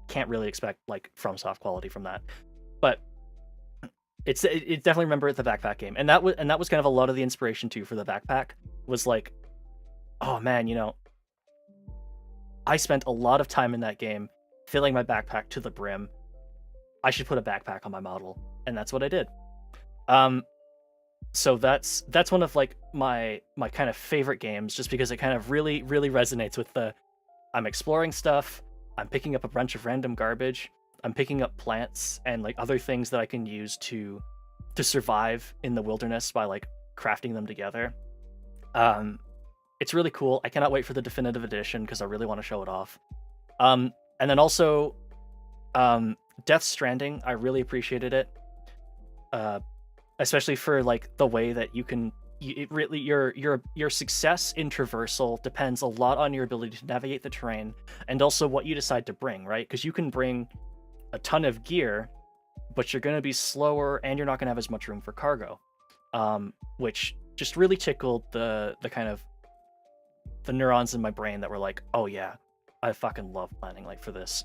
Can't really expect like FromSoft quality from that, but it definitely remember the backpack game, and that was kind of a lot of the inspiration too for the backpack. Was like, oh man, you know, I spent a lot of time in that game filling my backpack to the brim. I should put a backpack on my model, and that's what I did. So that's one of like my kind of favorite games, just because it kind of really resonates with the, I'm exploring stuff, I'm picking up a bunch of random garbage, I'm picking up plants and like other things that I can use to survive in the wilderness by like crafting them together. It's really cool. I cannot wait for the definitive edition because I really want to show it off. And then also Death Stranding, I really appreciated it. Especially for like the way that you can your success in traversal depends a lot on your ability to navigate the terrain, and also what you decide to bring, right? Because you can bring a ton of gear, but you're going to be slower and you're not going to have as much room for cargo, which just really tickled the kind of the neurons in my brain that were like, oh yeah, I fucking love planning like for this.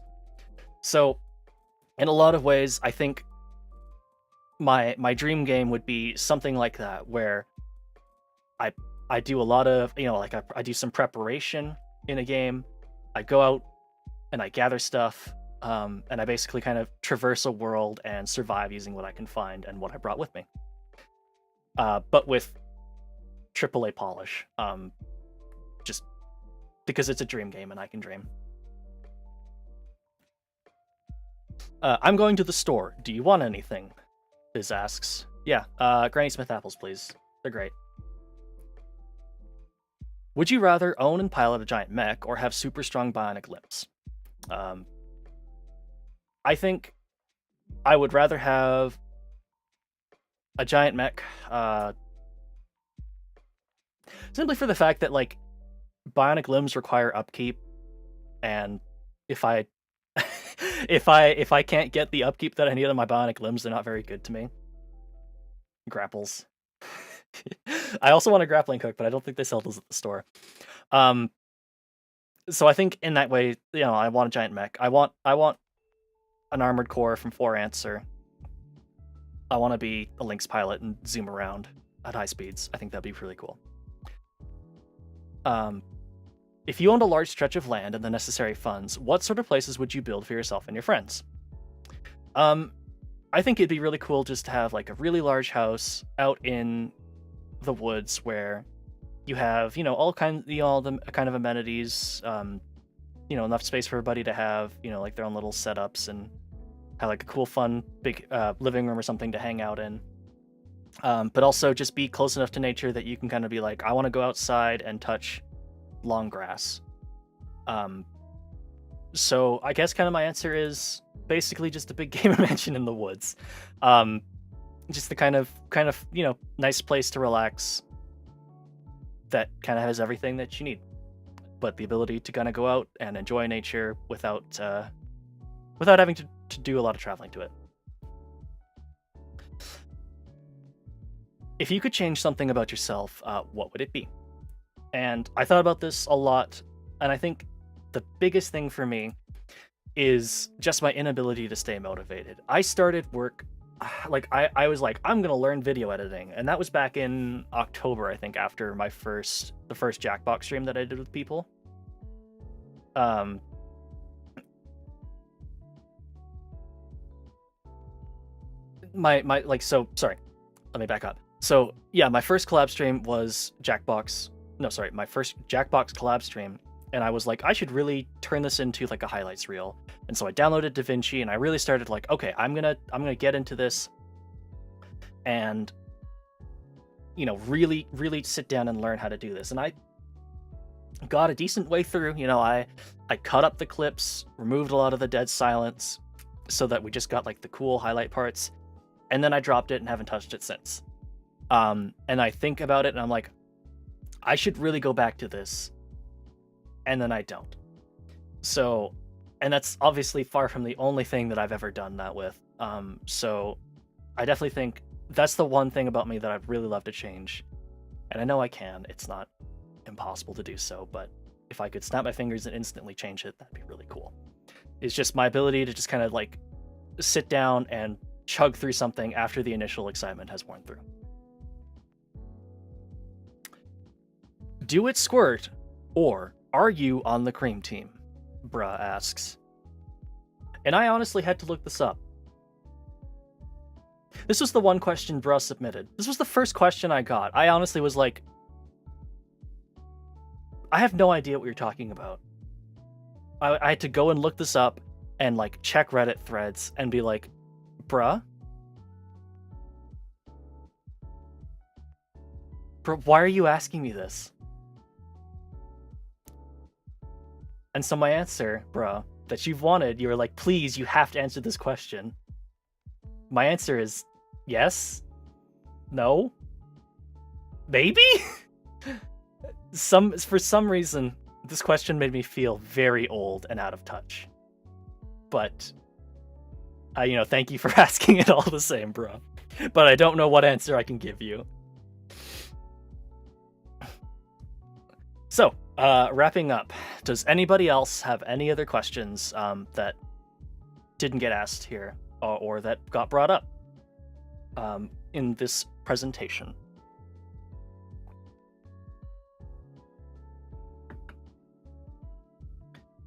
So in a lot of ways, I think my dream game would be something like that, where I do a lot of, you know, like I do some preparation in a game, I go out and I gather stuff, and I basically kind of traverse a world and survive using what I can find and what I brought with me, but with AAA polish, just because it's a dream game and I can dream. I'm going to the store. Do you want anything? Biz asks. Yeah, Granny Smith apples, please. They're great. Would you rather own and pilot a giant mech or have super strong bionic limbs? I think I would rather have a giant mech, simply for the fact that like bionic limbs require upkeep, and if I if I can't get the upkeep that I need on my bionic limbs, they're not very good to me. Grapples. I also want a grappling hook, but I don't think they sell those at the store. Um, so I think in that way, I want a giant mech. I want an armored core from 4 Answer. I want to be a Lynx pilot and zoom around at high speeds. I think that'd be really cool. If you owned a large stretch of land and the necessary funds, what sort of places would you build for yourself and your friends? I think it'd be really cool just to have like a really large house out in the woods where you have, all the kind of amenities, enough space for everybody to have, like their own little setups and have like a cool, fun, big living room or something to hang out in. But also just be close enough to nature that you can kind of be like, I want to go outside and touch long grass. So I guess kind of my answer is basically just a big game mansion in the woods. Just the kind of nice place to relax that kind of has everything that you need, but the ability to kind of go out and enjoy nature without having to do a lot of traveling to it. If you could change something about yourself, what would it be? And I thought about this a lot, and I think the biggest thing for me is just my inability to stay motivated. I started work, I was like, I'm gonna learn video editing, and that was back in October, I think, after the first Jackbox stream that I did with people. Sorry, let me back up. So yeah, my first collab stream was my first Jackbox collab stream, and I was like, I should really turn this into like a highlights reel. And so I downloaded DaVinci, and I really started like, okay, I'm gonna get into this, and really sit down and learn how to do this. And I got a decent way through. I cut up the clips, removed a lot of the dead silence, so that we just got like the cool highlight parts, and then I dropped it and haven't touched it since. And I think about it, and I'm like, I should really go back to this, and then I don't. So, and that's obviously far from the only thing that I've ever done that with. So I definitely think that's the one thing about me that I'd really love to change. And I know I can. It's not impossible to do so, but if I could snap my fingers and instantly change it, that'd be really cool. It's just my ability to just kind of like sit down and chug through something after the initial excitement has worn through. Do it squirt, or are you on the cream team? Bruh asks. And I honestly had to look this up. This was the one question Bruh submitted. This was the first question I got. I honestly was like, I have no idea what you're talking about. I had to go and look this up and like check Reddit threads and be like, bruh? Why are you asking me this? And so my answer, bruh, that you've wanted, you were like, please, you have to answer this question. My answer is yes, no, maybe? For some reason, this question made me feel very old and out of touch. But, thank you for asking it all the same, bro. But I don't know what answer I can give you. So, wrapping up, does anybody else have any other questions that didn't get asked here or that got brought up in this presentation?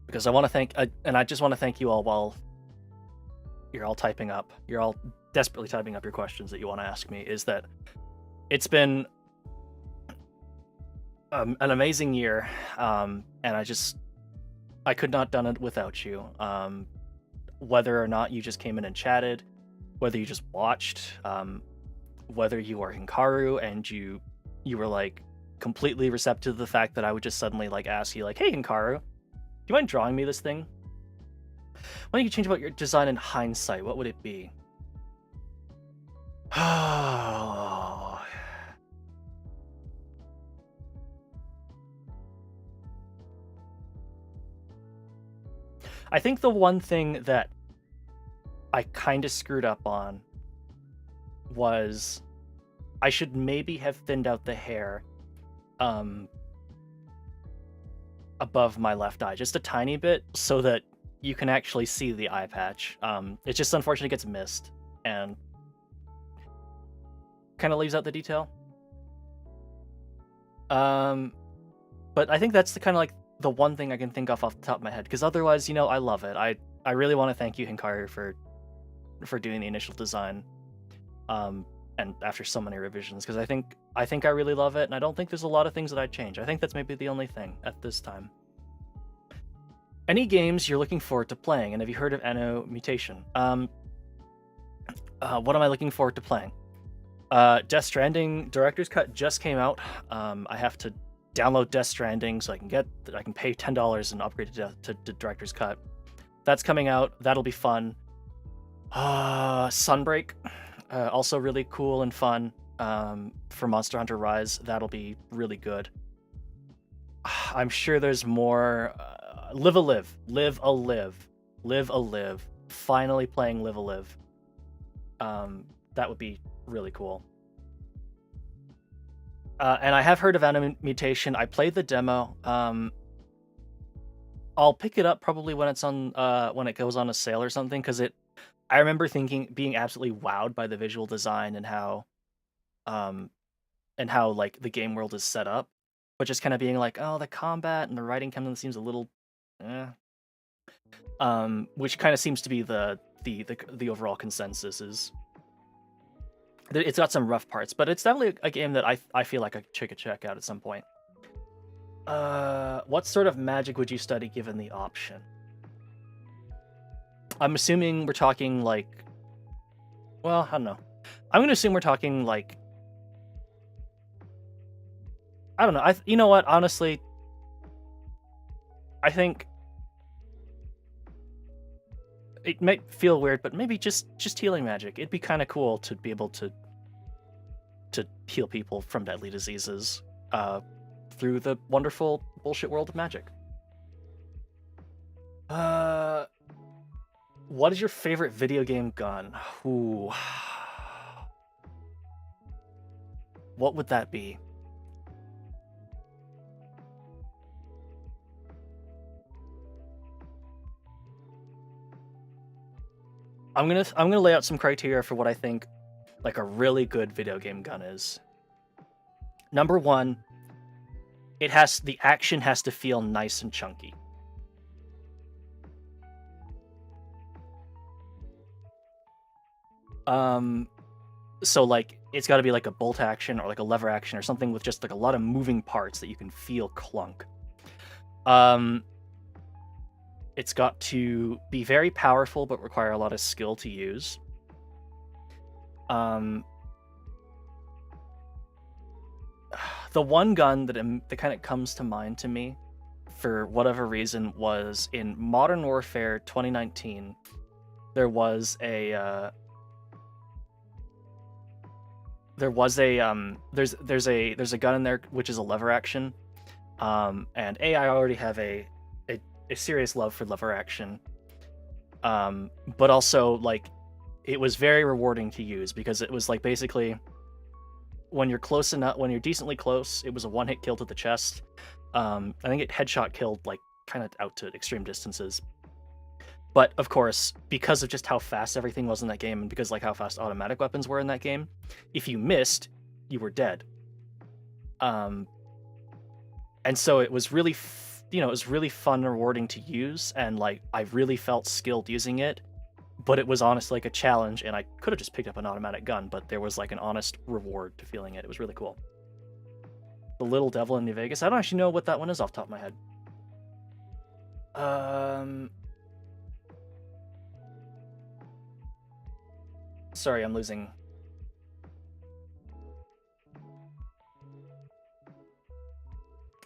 Because I want to thank, and I just want to thank you all while you're all typing up, you're all desperately typing up your questions that you want to ask me, is that it's been an amazing year, and I could not have done it without you. Whether or not you just came in and chatted, whether you just watched, whether you are Hikaru and you were like completely receptive to the fact that I would just suddenly like ask you like, hey Hikaru, do you mind drawing me this thing? Why don't you change about your design in hindsight? What would it be? I think the one thing that I kind of screwed up on was I should maybe have thinned out the hair above my left eye just a tiny bit so that you can actually see the eye patch. It just unfortunately gets missed and kind of leaves out the detail. But I think that's the kind of like the one thing I can think of off the top of my head, because otherwise, you know, I love it. I really want to thank you, Hikari, for doing the initial design, and after so many revisions, because I think I really love it, and I don't think there's a lot of things that I'd change. I think that's maybe the only thing at this time. Any games you're looking forward to playing, and have you heard of Anno Mutation? What am I looking forward to playing? Death Stranding Director's Cut just came out. I have to download Death Stranding so I can pay $10 and upgrade to Director's Cut. That's coming out. That'll be fun. Sunbreak, also really cool and fun. For Monster Hunter Rise, that'll be really good. I'm sure there's more. Live a Live. Finally playing Live a Live. That would be really cool. And I have heard of Anno Mutation. I played the demo. I'll pick it up probably when it's on when it goes on a sale or something, because I remember being absolutely wowed by the visual design and how like the game world is set up, but just kind of being like, oh, the combat and the writing kind of seems a little which kind of seems to be the overall consensus. Is it's got some rough parts, but it's definitely a game that I feel like I could check out at some point. What sort of magic would you study given the option? I'm assuming we're talking like, well, I don't know. I'm gonna assume we're talking like, I don't know. You know what? Honestly, I think it might feel weird, but maybe just healing magic. It'd be kind of cool to be able to heal people from deadly diseases through the wonderful bullshit world of magic. What is your favorite video game gun? Ooh. What would that be? I'm gonna lay out some criteria for what I think like a really good video game gun is. Number one, the action has to feel nice and chunky. So like it's got to be like a bolt action or like a lever action or something with just like a lot of moving parts that you can feel clunk. It's got to be very powerful but require a lot of skill to use. The one gun that kind of comes to mind to me for whatever reason was in Modern Warfare 2019. There's a gun in there which is a lever action, and I already have a serious love for lever action, but also like it was very rewarding to use because it was like basically when you're decently close, it was a one-hit kill to the chest. I think it headshot killed like kind of out to extreme distances. But of course, because of just how fast everything was in that game, and because like how fast automatic weapons were in that game, if you missed, you were dead. And so it was really, it was really fun and rewarding to use, and like I really felt skilled using it. But it was honestly like a challenge, and I could have just picked up an automatic gun, but there was like an honest reward to feeling it. It was really cool. The Little Devil in New Vegas. I don't actually know what that one is off the top of my head. Sorry, I'm losing.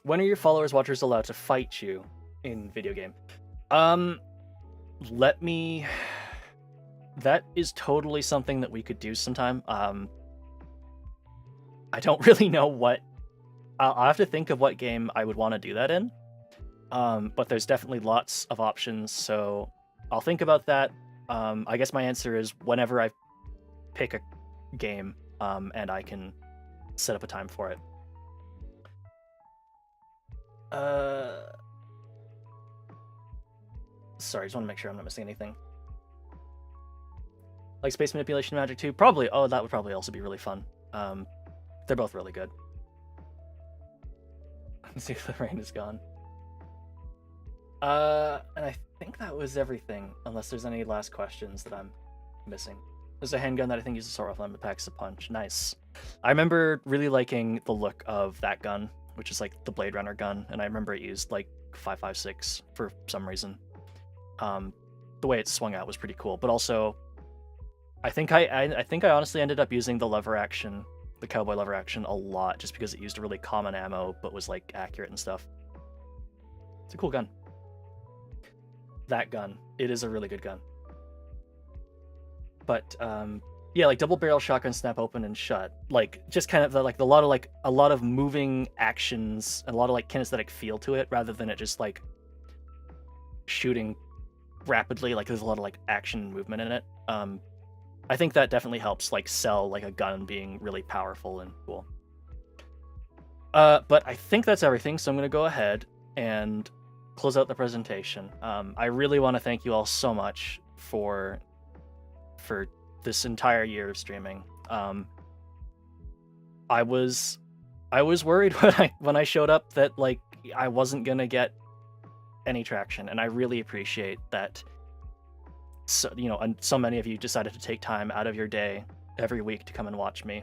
When are your followers, watchers allowed to fight you in video game? That is totally something that we could do sometime. I don't really know what. I'll have to think of what game I would want to do that in. But there's definitely lots of options, so I'll think about that. I guess my answer is whenever I pick a game, and I can set up a time for it. Sorry, just want to make sure I'm not missing anything. Like Space Manipulation Magic 2? Probably. Oh, that would probably also be really fun. They're both really good. Let's see if the rain is gone. And I think that was everything, unless there's any last questions that I'm missing. There's a handgun that I think uses a sword rifle and packs a punch. Nice. I remember really liking the look of that gun, which is like the Blade Runner gun, and I remember it used like 5.56 for some reason. The way it swung out was pretty cool, but also I think I honestly ended up using the lever action, the cowboy lever action, a lot just because it used a really common ammo but was like accurate and stuff. It's a cool gun. That gun, it is a really good gun. But yeah, like double barrel shotgun, snap open and shut, like just kind of like a lot of moving actions and a lot of like kinesthetic feel to it, rather than it just like shooting rapidly. Like there's a lot of like action movement in it. I think that definitely helps like sell like a gun being really powerful and cool. But I think that's everything, so I'm gonna go ahead and close out the presentation. I really want to thank you all so much for this entire year of streaming. I was worried when I showed up that like I wasn't gonna get any traction, and I really appreciate that. So, you know, and so many of you decided to take time out of your day every week to come and watch me.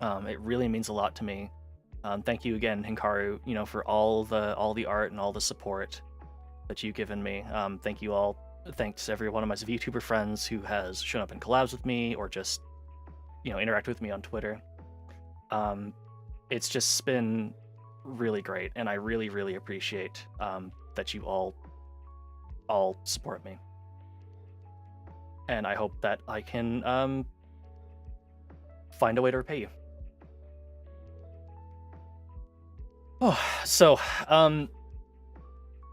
It really means a lot to me. Thank you again, Hikaru, you know, for all the art and all the support that you've given me. Thank you all. Thanks to every one of my VTuber friends who has shown up in collabs with me or just, you know, interact with me on Twitter. It's just been really great, and I really, really appreciate that you all support me. And I hope that I can find a way to repay you. Oh, so I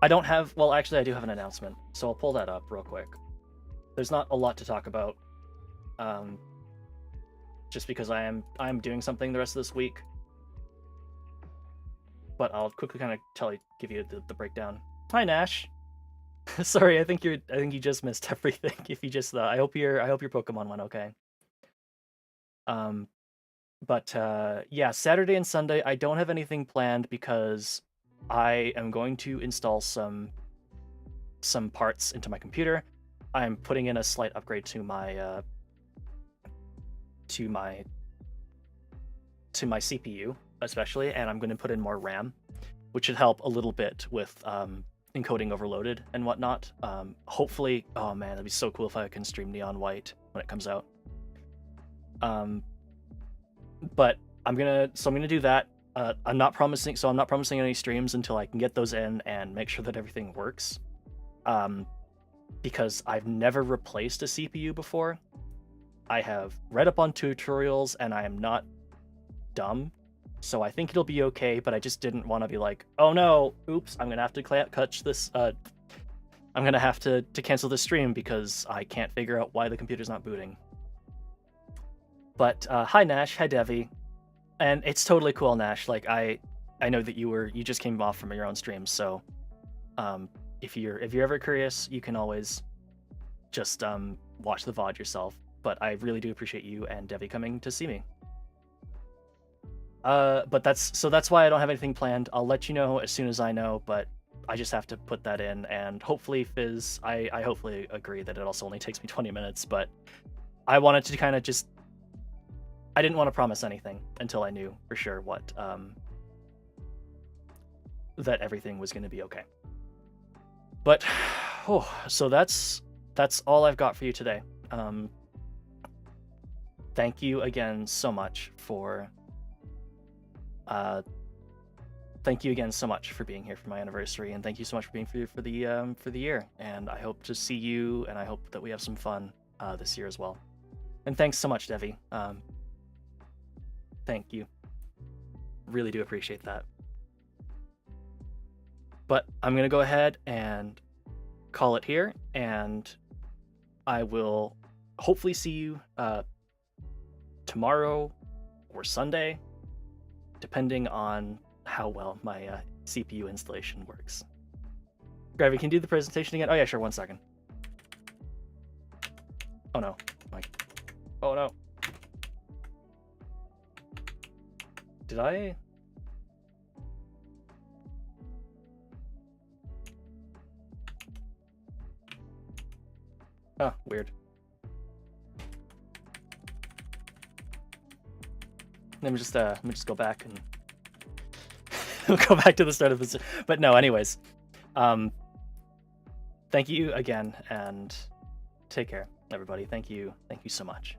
don't have, well, actually I do have an announcement, so I'll pull that up real quick. There's not a lot to talk about, just because I'm doing something the rest of this week. But I'll quickly kind of give you the breakdown. Hi, Nash. Sorry, I think you just missed everything. If you just, I hope your Pokemon went okay. But yeah, Saturday and Sunday I don't have anything planned because I am going to install some parts into my computer. I'm putting in a slight upgrade to my CPU especially, and I'm going to put in more RAM, which should help a little bit with encoding overloaded and whatnot. Hopefully, oh man, that'd be so cool if I can stream Neon White when it comes out. But I'm gonna do that. I'm not promising any streams until I can get those in and make sure that everything works. Because I've never replaced a CPU before. I have read up on tutorials and I am not dumb, so I think it'll be okay, but I just didn't want to be like, oh no, oops, I'm gonna have to catch this, I'm gonna have to cancel this stream because I can't figure out why the computer's not booting. But hi Nash, hi Devi, and it's totally cool, Nash. Like I know that you just came off from your own stream, so if you're ever curious, you can always just watch the VOD yourself. But I really do appreciate you and Devi coming to see me. But that's why I don't have anything planned. I'll let you know as soon as I know, but I just have to put that in, and hopefully Fizz, I hopefully agree that it also only takes me 20 minutes, but I wanted to kind of just, I didn't want to promise anything until I knew for sure what, that everything was going to be okay. But, oh, so that's all I've got for you today. Thank you again so much for being here for my anniversary, and thank you so much for being here for the year. And I hope to see you, and I hope that we have some fun this year as well. And thanks so much, Devi. Thank you. Really do appreciate that. But I'm gonna go ahead and call it here, and I will hopefully see you tomorrow or Sunday. depending on how well my CPU installation works. Gravy, can you do the presentation again? Oh yeah, sure, 1 second. Oh no, Mike. Oh no. Did I? Oh, weird. Let me just go back and we'll go back to the start of this. But no, anyways. Thank you again, and take care, everybody. Thank you so much.